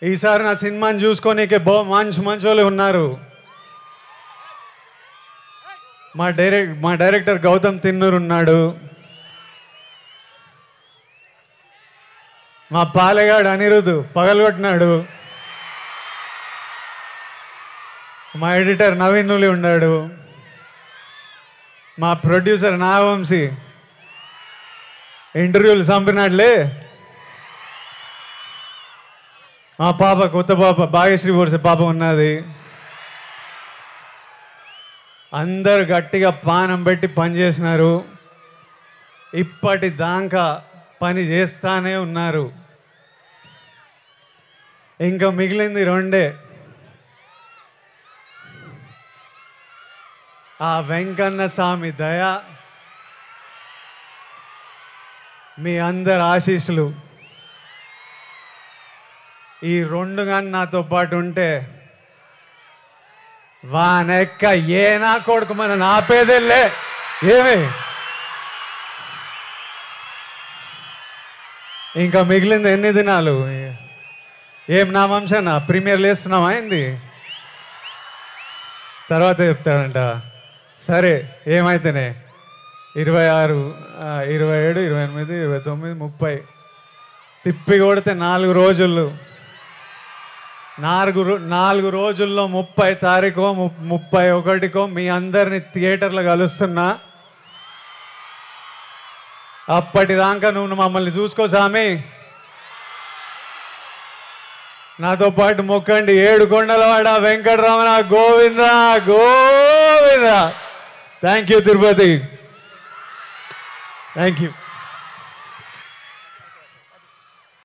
ఈసారి నా సినిమాని చూసుకోనీకే మంచి వాళ్ళు ఉన్నారు. మా డైరెక్టర్ గౌతమ్ తిన్నూరు ఉన్నాడు. మా పాలెగాడు అనిరుద్ పగలగొట్టినాడు. మా ఎడిటర్ నవీన్ నులి ఉన్నాడు. మా ప్రొడ్యూసర్ నాగవంశీ ఇంటర్వ్యూలు చంపినాడులే. మా పాప కొత్త పాప భాగ్యశ్రీ బోర్సే పాప ఉన్నది. అందరు గట్టిగా పానం పెట్టి పనిచేసినారు. ఇప్పటిదాకా పని చేస్తానే ఉన్నారు. ఇంకా మిగిలింది రెండే. ఆ వెంకన్న స్వామి దయ, మీ అందరి ఆశీస్సులు ఈ రెండు కానీ నాతో పాటు ఉంటే వానెక్క ఏ నా కొడుకు మన ఆపేదేలే. ఏమి ఇంకా మిగిలింది ఎన్ని దినాలు? ఏం నా వంశనా ప్రీమియర్లు వేస్తున్నావా అయింది? తర్వాత చెప్తారంట. సరే ఏమైతేనే 26, 27, 28, 29, 30 తిప్పి కొడితే 4 రోజులు. 4 రోజుల్లో 30 తారీఖో 31కో మీ అందరిని థియేటర్లో కలుస్తున్నా. అప్పటిదాకా నువ్వు మమ్మల్ని చూసుకో స్వామి. నాతో పాటు మొక్కండి. ఏడుకొండలవాడ Venkataramana Govinda Govinda. Thank you Tirupati. Thank you.